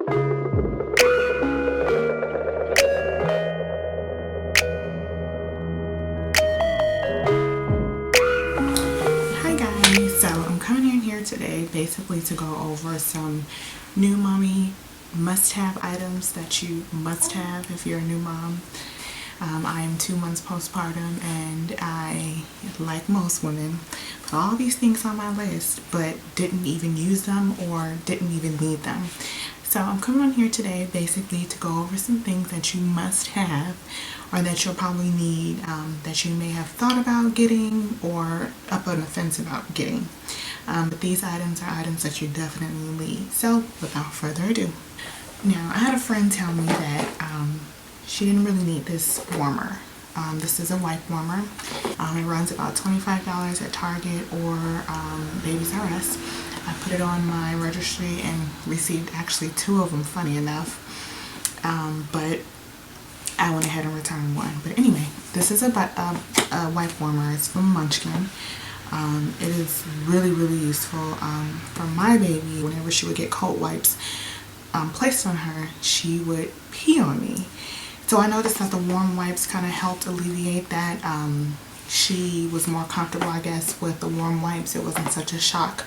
Hi guys, so I'm coming in here today basically to go over some new mommy must-have items that you must have if you're a new mom. I am 2 months postpartum and I, like most women, put all these things on my list but didn't even use them or didn't even need them. So I'm coming on here today basically to go over some things that you must have or that you'll probably need, that you may have thought about getting or up on the fence about getting. But these items are items that you definitely need. So without further ado. Now, I had a friend tell me that she didn't really need this warmer. This is a wipe warmer. It runs about $25 at Target or Babies R Us. I put it on my registry and received actually 2 of them, funny enough. But I went ahead and returned one. But anyway, this is a wipe warmer. It's from Munchkin. It is really, really useful. For my baby, whenever she would get cold wipes placed on her, she would pee on me. So I noticed that the warm wipes kind of helped alleviate that. She was more comfortable, I guess, with the warm wipes. It wasn't such a shock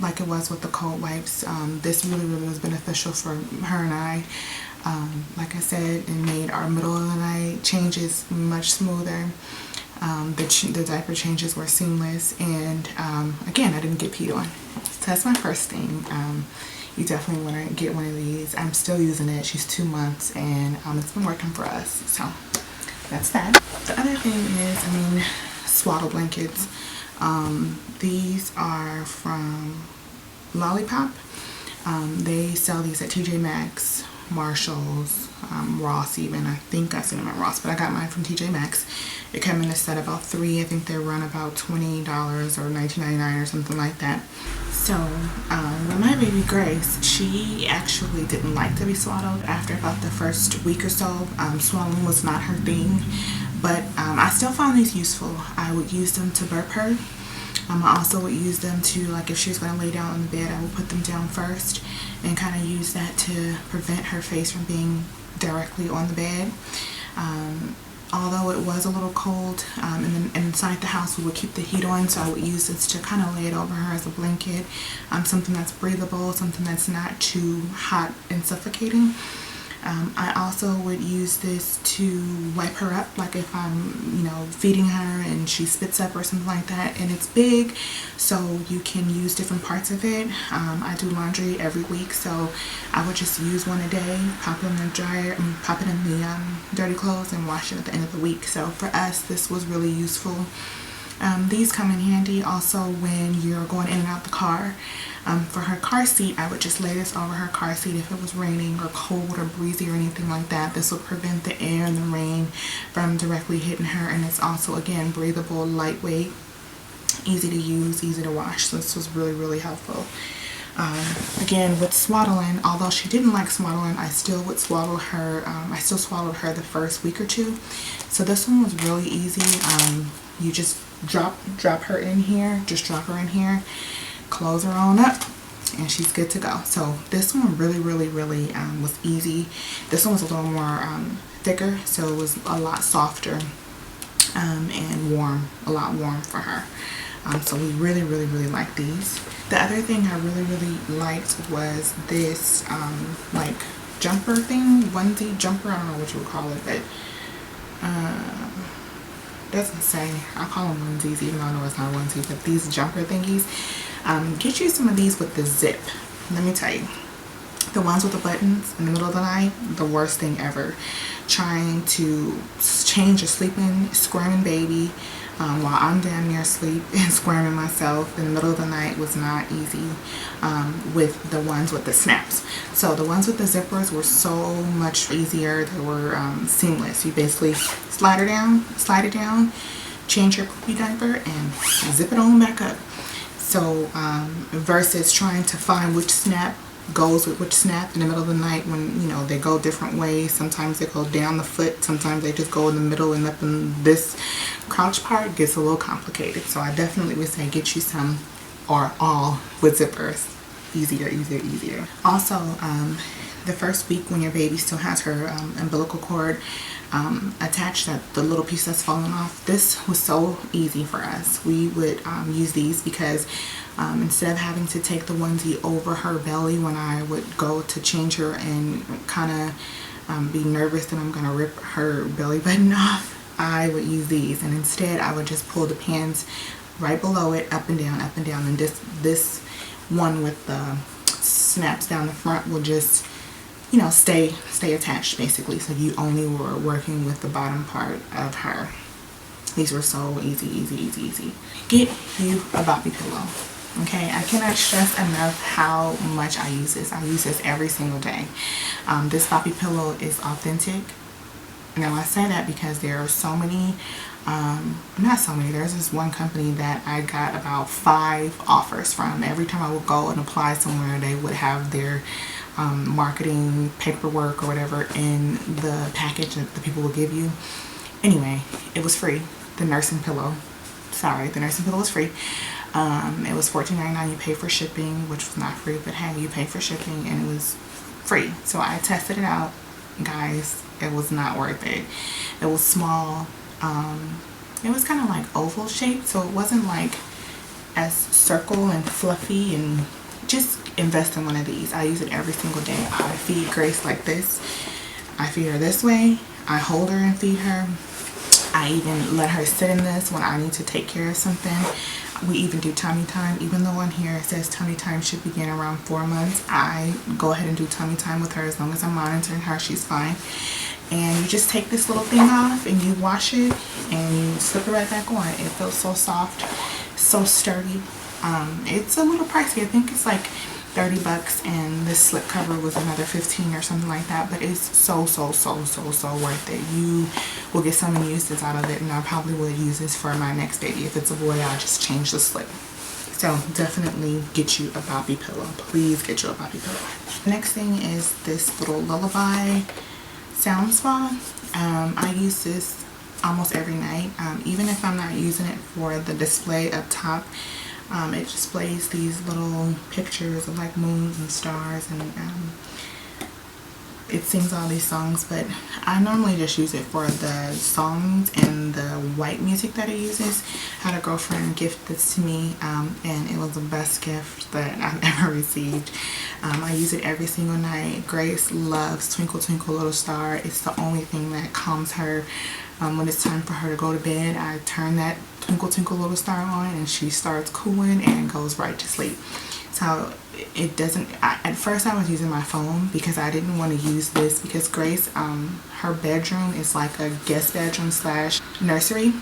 like it was with the cold wipes. This really, really was beneficial for her and I. Like I said, it made our middle of the night changes much smoother. The diaper changes were seamless, and again, I didn't get peed on. So that's my first thing. You definitely want to get one of these. I'm still using it. She's 2 months, and it's been working for us. So that's that. The other thing is, swaddle blankets. These are from Lollipop. They sell these at TJ Maxx, Marshalls, Ross even. I think I've seen them at Ross, but I got mine from TJ Maxx. It came in a set about 3. I think they run about $20 or $19.99 or something like that. So with my baby Grace, she actually didn't like to be swaddled after about the first week or so. Swaddling was not her thing, but I still found these useful. I would use them to burp her. I also would use them to, like, if she was going to lay down on the bed, I would put them down first and kind of use that to prevent her face from being directly on the bed. Although it was a little cold, and then inside the house we would keep the heat on, so I would use this to kind of lay it over her as a blanket, something that's breathable, something that's not too hot and suffocating. I also would use this to wipe her up, like if I'm, feeding her and she spits up or something like that. And it's big, so you can use different parts of it. I do laundry every week, so I would just use one a day, pop it in the dryer, pop it in the dirty clothes and wash it at the end of the week. So for us, this was really useful. These come in handy also when you're going in and out the car. For her car seat, I would just lay this over her car seat if it was raining or cold or breezy or anything like that. This would prevent the air and the rain from directly hitting her, and it's also, again, breathable, lightweight, easy to use, easy to wash. So this was really, really helpful. Again, with swaddling, although she didn't like swaddling, I still would swaddle her. I still swaddled her the first week or 2. So this one was really easy. You just drop her in here, close her on up, and she's good to go. So this one really, really, really was easy. This one was a little more thicker, so it was a lot softer and warm, a lot warm for her. So we really, really, really like these. The other thing I really, really liked was this like jumper thing, onesie jumper. I don't know what you would call it, but doesn't say. I call them onesies even though I know it's not a onesie, but these jumper thingies. Get you some of these with the zip. Let me tell you, the ones with the buttons in the middle of the night, the worst thing ever. Trying to change a sleeping, squirming baby while I'm damn near asleep and squirming myself in the middle of the night was not easy with the ones with the snaps. So the ones with the zippers were so much easier. They were seamless. You basically slide it down, change your poopy diaper, and zip it on back up. So versus trying to find which snap goes with which snap in the middle of the night when, they go different ways. Sometimes they go down the foot, sometimes they just go in the middle and up in this crotch part. Gets a little complicated. So I definitely would say get you some or all with zippers. easier, easier, easier. Also, the first week when your baby still has her umbilical cord attached, that the little piece that's falling off, this was so easy for us. We would use these because instead of having to take the onesie over her belly when I would go to change her and kind of be nervous that I'm gonna rip her belly button off, I would use these, and instead I would just pull the pants right below it, up and down, and this one with the snaps down the front will just, you know, stay attached basically, so you only were working with the bottom part of her. These were so easy, easy, easy, easy. Get you a boppy pillow. Okay, I cannot stress enough how much I use this. I use this every single day. This boppy pillow is authentic. Now I say that because there are so many, not so many, there's this one company that I got about 5 offers from. Every time I would go and apply somewhere, they would have their marketing paperwork or whatever in the package that the people will give you. Anyway, it was free. The nursing pillow, sorry, the nursing pillow was free. It was $14.99. You pay for shipping, which was not free, but hey, you pay for shipping, and it was free. So I tested it out, guys. It was not worth it. It was small. It was kind of like oval shaped, so it wasn't like as circle and fluffy. And just invest in one of these. I use it every single day. I feed Grace like this. I feed her this way. I hold her and feed her. I even let her sit in this when I need to take care of something. We even do tummy time. Even though on here it says tummy time should begin around 4 months, I go ahead and do tummy time with her. As long as I'm monitoring her, she's fine. And you just take this little thing off and you wash it and you slip it right back on. It feels so soft, so sturdy. It's a little pricey. I think it's like 30 bucks, and this slip cover was another 15 or something like that, but it's so worth it. You will get so many uses out of it, and I probably will use this for my next baby. If it's a boy, I'll just change the slip. So definitely get you a boppy pillow. Please get you a boppy pillow. Next thing is this little lullaby sound spa. I use this almost every night, even if I'm not using it for the display up top. It displays these little pictures of like moons and stars, and it sings all these songs, but I normally just use it for the songs and the white music that it uses. I had a girlfriend gift this to me, and it was the best gift that I've ever received. I use it every single night. Grace loves Twinkle Twinkle Little Star. It's the only thing that calms her. When it's time for her to go to bed, I turn that Twinkle Twinkle Little Star on and she starts cooing and goes right to sleep. So it doesn't, at first I was using my phone because I didn't want to use this because Grace, her bedroom is like a guest bedroom slash nursery.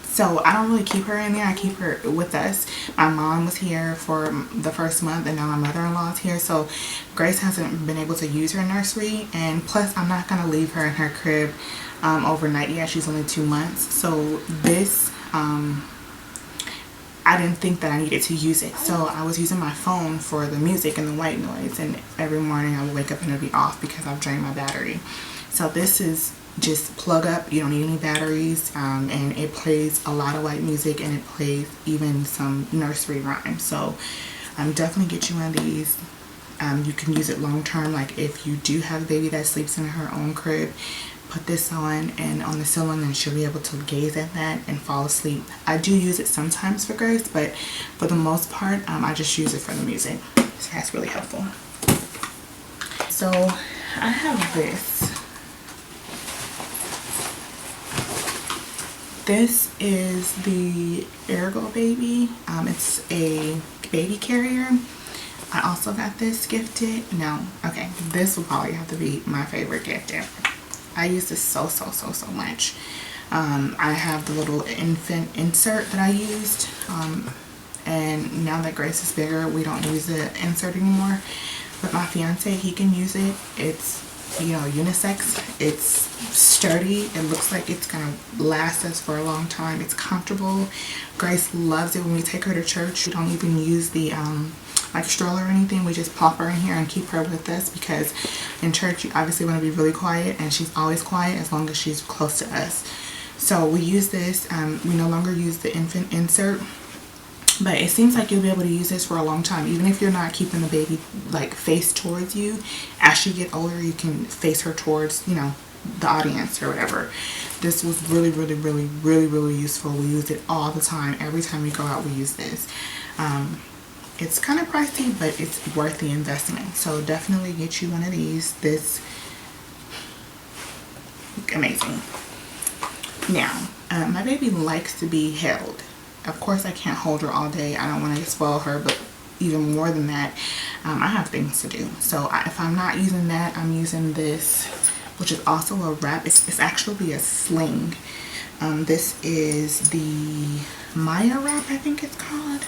So I don't really keep her in there. I keep her with us. My mom was here for the first month, and now my mother-in-law is here. So Grace hasn't been able to use her nursery, and plus I'm not going to leave her in her crib overnight yet. She's only 2 months. So this, I didn't think that I needed to use it. So I was using my phone for the music and the white noise, and every morning I would wake up and it would be off because I've drained my battery. So this is just plug up, you don't need any batteries, and it plays a lot of white music, and it plays even some nursery rhymes. So definitely get you one of these. You can use it long term, like if you do have a baby that sleeps in her own crib, put this on and on the ceiling, and she'll be able to gaze at that and fall asleep. I do use it sometimes for Grace, but for the most part I just use it for the music. So that's really helpful. So I have this. This is the Ergo Baby. It's a baby carrier. I also got this gifted. Now, okay, this will probably have to be my favorite gift ever. I use this so much. I have the little infant insert that I used, and now that Grace is bigger, we don't use the insert anymore. But my fiance, he can use it. It's, you know, unisex. It's sturdy. It looks like it's gonna last us for a long time. It's comfortable. Grace loves it when we take her to church. We don't even use the like stroller or anything. We just pop her in here and keep her with us, because in church you obviously want to be really quiet, and she's always quiet as long as she's close to us. So we use this. We no longer use the infant insert. But it seems like you'll be able to use this for a long time, even if you're not keeping the baby like face towards you. As she get older, you can face her towards, you know, the audience or whatever. This was really, really, really, really, really useful. We use it all the time. Every time we go out, we use this. It's kind of pricey, but it's worth the investment. So definitely get you one of these. This amazing. Now, my baby likes to be held. Of course, I can't hold her all day. I don't want to spoil her, but even more than that, I have things to do. So if I'm not using that, I'm using this, which is also a wrap. It's actually a sling. This is the Maya wrap, I think it's called.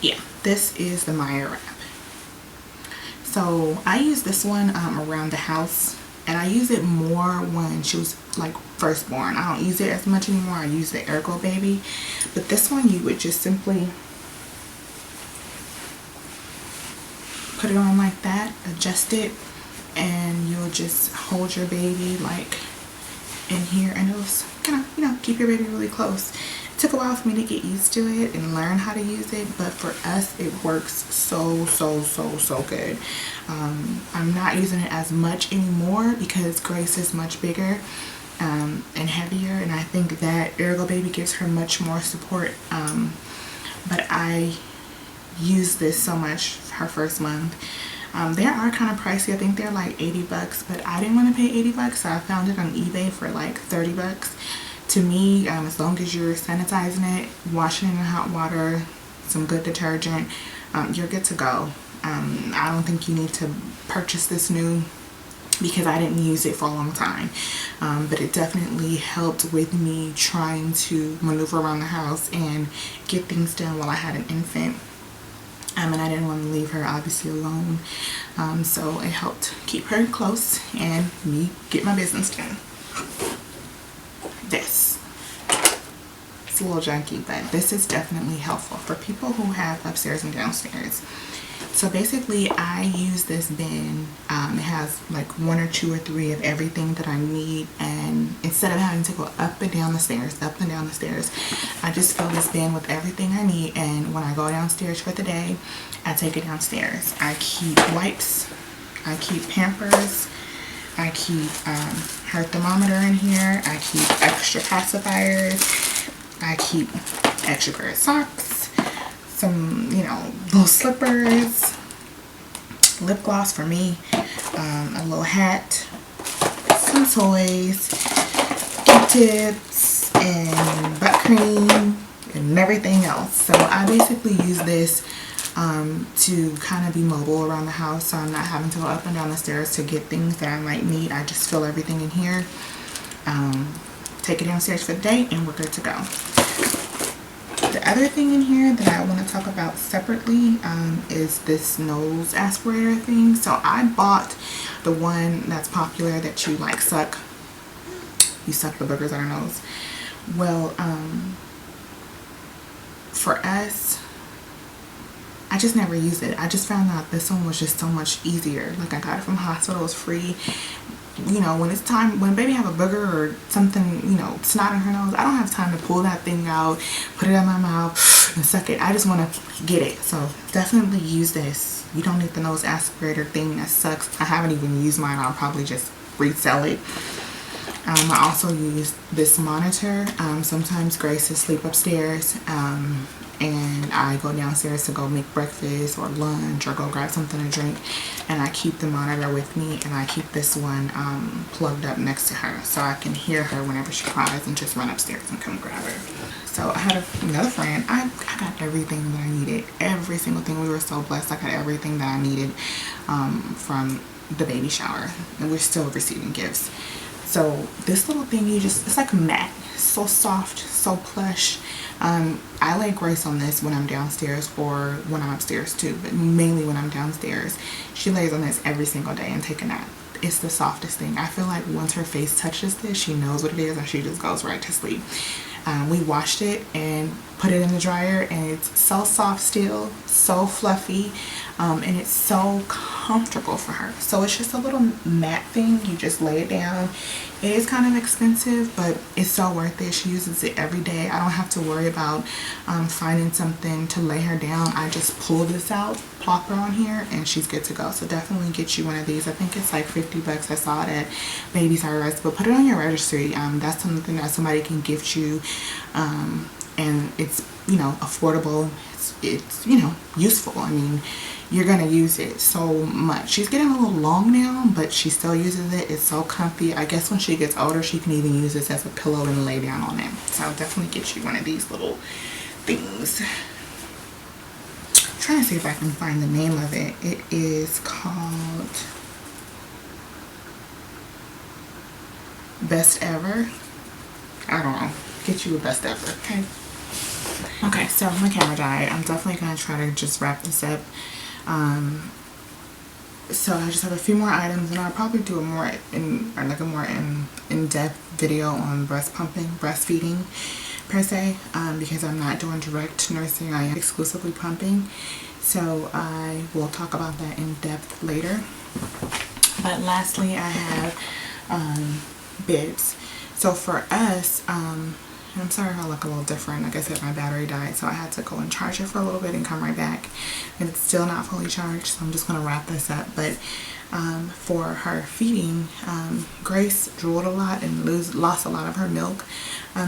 Yeah, this is the Maya wrap. So I use this one around the house, and I use it more when she was like first born. I don't use it as much anymore. I use the Ergo Baby, but this one you would just simply put it on like that, adjust it, and you'll just hold your baby like in here, and it'll kind of, you know, keep your baby really close. It took a while for me to get used to it and learn how to use it, but for us it works so good. I'm not using it as much anymore because Grace is much bigger and heavier, and I think that Ergo Baby gives her much more support, but I use this so much her first month. They are kind of pricey. I think they're like 80 bucks, but I didn't want to pay 80 bucks, so I found it on eBay for like 30 bucks. To me, as long as you're sanitizing it, washing it in hot water, some good detergent, you're good to go. I don't think you need to purchase this new, because I didn't use it for a long time, but it definitely helped with me trying to maneuver around the house and get things done while I had an infant. And I didn't want to leave her obviously alone, so it helped keep her close and me get my business done. This, it's a little junky, but this is definitely helpful for people who have upstairs and downstairs. So basically I use this bin. It has like 1 or 2 or 3 of everything that I need, and instead of having to go up and down the stairs, I just fill this bin with everything I need, and when I go downstairs for the day, I take it downstairs. I keep wipes, I keep Pampers, I keep her thermometer in here, I keep extra pacifiers, I keep extra pair of socks, some, you know, little slippers, lip gloss for me, a little hat, some toys, Q-tips, and butt cream, and everything else. So I basically use this to kind of be mobile around the house, so I'm not having to go up and down the stairs to get things that I might need. I just fill everything in here, take it downstairs for the day, and we're good to go. The other thing in here that I want to talk about separately is this nose aspirator thing. So I bought the one that's popular that you like suck. You suck the boogers on our nose. Well, for us, I just never used it. I just found out this one was just so much easier. Like, I got it from hospital, it was free. You know, when it's time, when baby have a booger or something, you know, snot in her nose, I don't have time to pull that thing out, put it in my mouth and suck it. I just want to get it. So definitely use this. You don't need the nose aspirator thing that sucks. I haven't even used mine. I'll probably just resell it. I also use this monitor. Sometimes Grace is asleep upstairs, and I go downstairs to go make breakfast or lunch or go grab something to drink, and I keep the monitor with me, and I keep this one plugged up next to her so I can hear her whenever she cries and just run upstairs and come grab her. So I had another friend. I got everything that I needed, every single thing. We were so blessed. I got everything that I needed from the baby shower, and we're still receiving gifts. So this little thing, it's like a mat, so soft, so plush. I lay Grace on this when I'm downstairs or when I'm upstairs too, but mainly when I'm downstairs. She lays on this every single day and take a nap. It's the softest thing. I feel like once her face touches this, she knows what it is and she just goes right to sleep. We washed it and put it in the dryer, and it's so soft still, so fluffy. and it's so comfortable for her. So it's just a little mat thing. You just lay it down. It is kind of expensive, but it's so worth it. She uses it every day. I don't have to worry about finding something to lay her down. I just pull this out, plop her on here, and she's good to go. So definitely get you one of these. I think it's like 50 bucks. I saw it at Babies R Us, but put it on your registry. That's something that somebody can gift you, and it's, you know, affordable. It's you know, useful. I mean, you're gonna use it so much. She's getting a little long now, but she still uses it. It's so comfy. I guess when she gets older, she can even use this as a pillow and lay down on it. So I'll definitely get you one of these little things. I'm trying to see if I can find the name of it. It is called Best Ever. I don't know. Get you a Best Ever, okay? Okay, so my camera died. I'm definitely gonna try to just wrap this up. So I just have a few more items, and I'll probably do a more in-depth video on breastfeeding per se, because I'm not doing direct nursing. I am exclusively pumping, so I will talk about that in depth later. But lastly, I have bibs. So for us, I'm sorry if I look a little different. Like I said, my battery died, so I had to go and charge it for a little bit and come right back. And it's still not fully charged, so I'm just going to wrap this up. But for her feeding, Grace drooled a lot and lost a lot of her milk.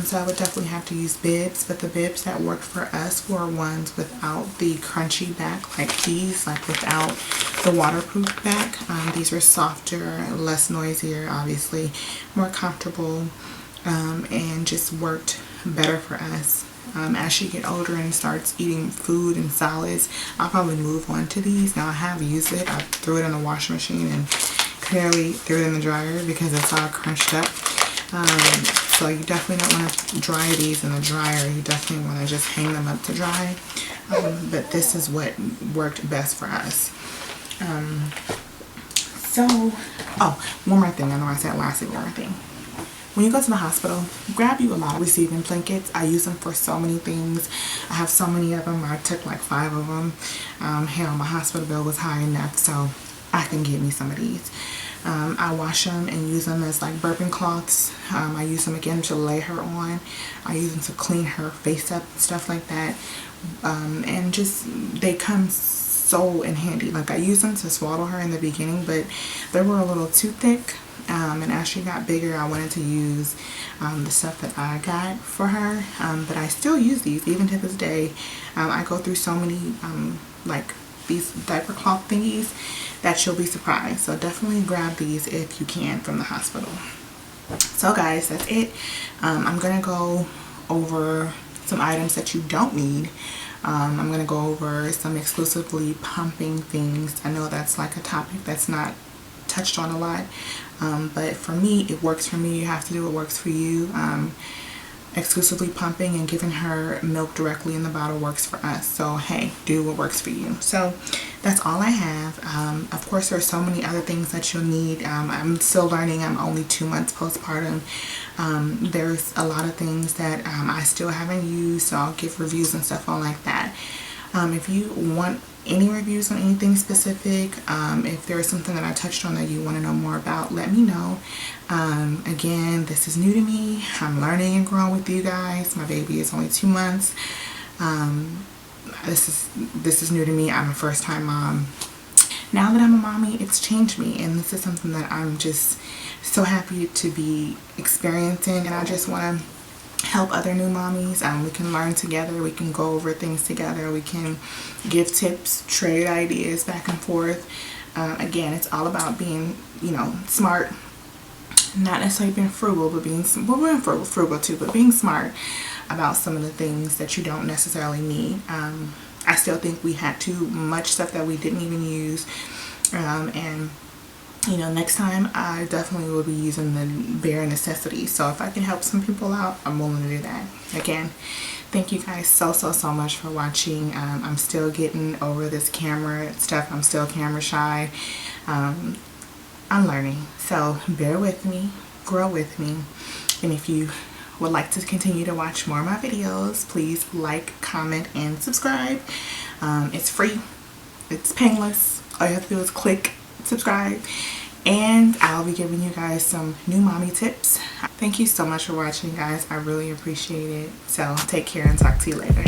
So I would definitely have to use bibs. But the bibs that worked for us were ones without the crunchy back, like these, like without the waterproof back. These were softer, less noisier, obviously, more comfortable. And just worked better for us. As she get older and starts eating food and solids, I'll probably move on to these. Now I have used it. I threw it in the washing machine and clearly threw it in the dryer because it's all crunched up. So you definitely don't want to dry these in the dryer. You definitely want to just hang them up to dry. But this is what worked best for us. One more thing. I know I said lastly, one more thing. When you go to the hospital, grab you a lot of receiving blankets. I use them for so many things. I have so many of them. I took like 5 of them. Hell, my hospital bill was high enough, so I can get me some of these. I wash them and use them as like burping cloths. I use them again to lay her on. I use them to clean her face up, stuff like that. And just, they come so in handy. Like I used them to swaddle her in the beginning, but they were a little too thick. And as she got bigger, I wanted to use the stuff that I got for her, but I still use these even to this day. I go through so many like these diaper cloth thingies that you'll be surprised. So definitely grab these if you can from the hospital. So guys, that's it. I'm gonna go over some items that you don't need. I'm gonna go over some exclusively pumping things. I know that's like a topic that's not touched on a lot, but for me, it works for me. You have to do what works for you. Exclusively pumping and giving her milk directly in the bottle works for us. So hey, do what works for you. So that's all I have. Of course, there's so many other things that you'll need. I'm still learning. I'm only 2 months postpartum. There's a lot of things that I still haven't used, so I'll give reviews and stuff on like that. If you want any reviews on anything specific, if there's something that I touched on that you want to know more about, let me know. Again, this is new to me. I'm learning and growing with you guys. My baby is only 2 months. This is new to me. I'm a first time mom. Now that I'm a mommy, it's changed me, and this is something that I'm just so happy to be experiencing, and I just want to help other new mommies. We can learn together, we can go over things together, we can give tips, trade ideas back and forth. Again, it's all about being, you know, smart, not necessarily being frugal, but being, well, we're frugal too, but being smart about some of the things that you don't necessarily need. I still think we had too much stuff that we didn't even use, and you know, next time I definitely will be using the bare necessities. So if I can help some people out, I'm willing to do that. Again, thank you guys so much for watching. I'm still getting over this camera stuff. I'm still camera shy. I'm learning, so bear with me, grow with me, and if you would like to continue to watch more of my videos, please like, comment, and subscribe. It's free. It's painless. All you have to do is click subscribe, and I'll be giving you guys some new mommy tips. Thank you so much for watching, guys. I really appreciate it. So take care and talk to you later.